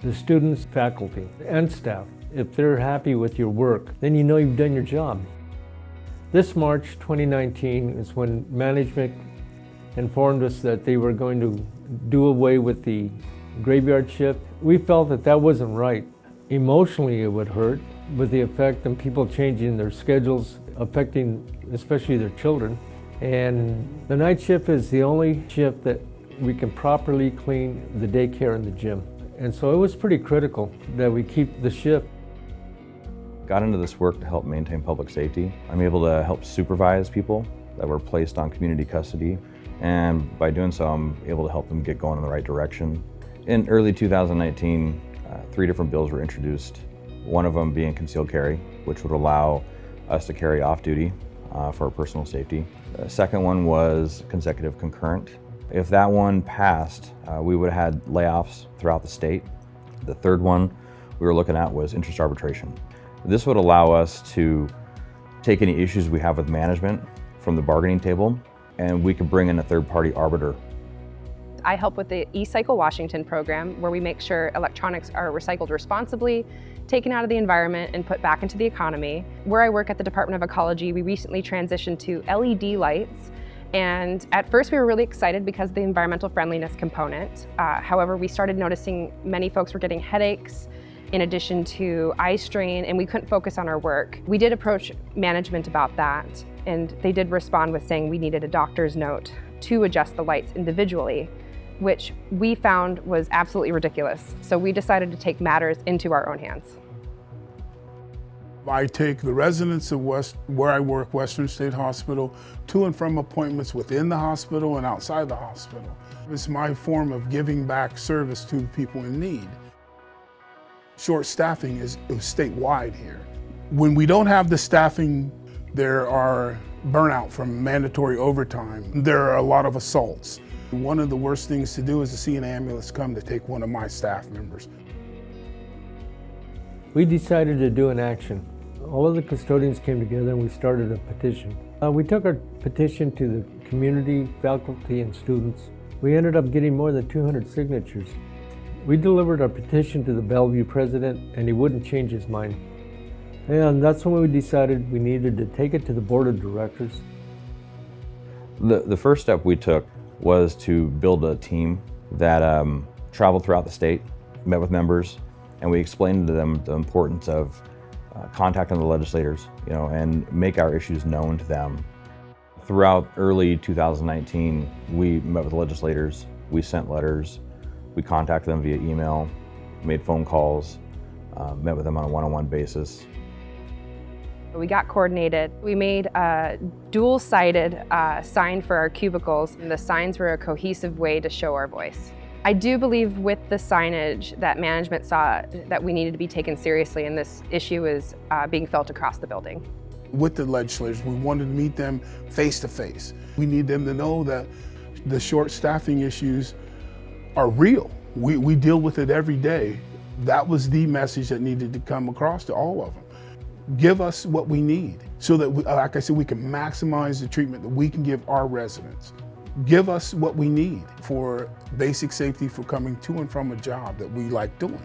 the students, faculty, and staff. If they're happy with your work, then you know you've done your job. This March 2019 is when management informed us that they were going to do away with the graveyard shift. We felt that that wasn't right. Emotionally, it would hurt with the effect of people changing their schedules, affecting especially their children. And the night shift is the only shift that we can properly clean the daycare and the gym. And so it was pretty critical that we keep the shift. Got into this work to help maintain public safety. I'm able to help supervise people that were placed on community custody. And by doing so, I'm able to help them get going in the right direction. In early 2019, 3 different bills were introduced. One of them being concealed carry, which would allow us to carry off duty for our personal safety. The second one was consecutive concurrent. If that one passed, we would have had layoffs throughout the state. The third one we were looking at was interest arbitration. This would allow us to take any issues we have with management from the bargaining table, and we could bring in a third-party arbiter. I help with the eCycle Washington program, where we make sure electronics are recycled responsibly, taken out of the environment, and put back into the economy. Where I work at the Department of Ecology, we recently transitioned to LED lights. And at first we were really excited because of the environmental friendliness component. However, we started noticing many folks were getting headaches in addition to eye strain, and we couldn't focus on our work. We did approach management about that, and they did respond with saying we needed a doctor's note to adjust the lights individually, which we found was absolutely ridiculous. So we decided to take matters into our own hands. I take the residents of where I work, Western State Hospital, to and from appointments within the hospital and outside the hospital. It's my form of giving back service to people in need. Short staffing is statewide here. When we don't have the staffing, there are burnout from mandatory overtime. There are a lot of assaults. One of the worst things to do is to see an ambulance come to take one of my staff members. We decided to do an action. All of the custodians came together and we started a petition. We took our petition to the community, faculty, and students. We ended up getting more than 200 signatures. We delivered our petition to the Bellevue president, and he wouldn't change his mind. And that's when we decided we needed to take it to the board of directors. The first step we took was to build a team that traveled throughout the state, met with members, and we explained to them the importance of contacting the legislators, and make our issues known to them. Throughout early 2019, we met with legislators, we sent letters, we contacted them via email, made phone calls, met with them on a one-on-one basis. We got coordinated. We made a dual-sided sign for our cubicles, and the signs were a cohesive way to show our voice. I do believe with the signage that management saw that we needed to be taken seriously, and this issue is being felt across the building. With the legislators, we wanted to meet them face to face. We need them to know that the short staffing issues are real. We deal with it every day. That was the message that needed to come across to all of them. Give us what we need so that, like I said, we can maximize the treatment that we can give our residents. Give us what we need for basic safety for coming to and from a job that we like doing.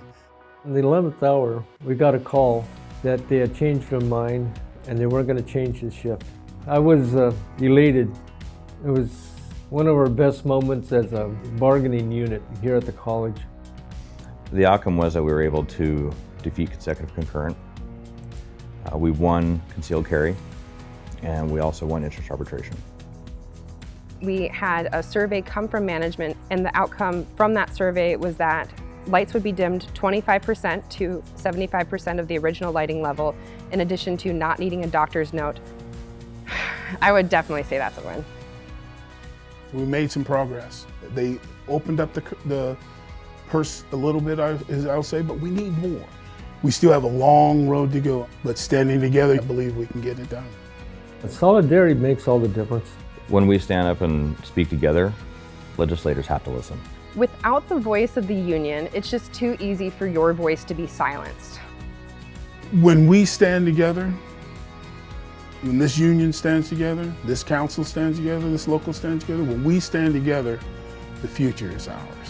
In the 11th hour, we got a call that they had changed their mind and they weren't going to change the shift. I was elated. It was one of our best moments as a bargaining unit here at the college. The outcome was that we were able to defeat consecutive concurrent. We won concealed carry, and we also won interest arbitration. We had a survey come from management, and the outcome from that survey was that lights would be dimmed 25% to 75% of the original lighting level, in addition to not needing a doctor's note. I would definitely say that's a win. We made some progress. They opened up the purse a little bit, I'll say, but we need more. We still have a long road to go, but standing together, I believe we can get it done. Solidarity makes all the difference. When we stand up and speak together, legislators have to listen. Without the voice of the union, it's just too easy for your voice to be silenced. When we stand together, when this union stands together, this council stands together, this local stands together, when we stand together, the future is ours.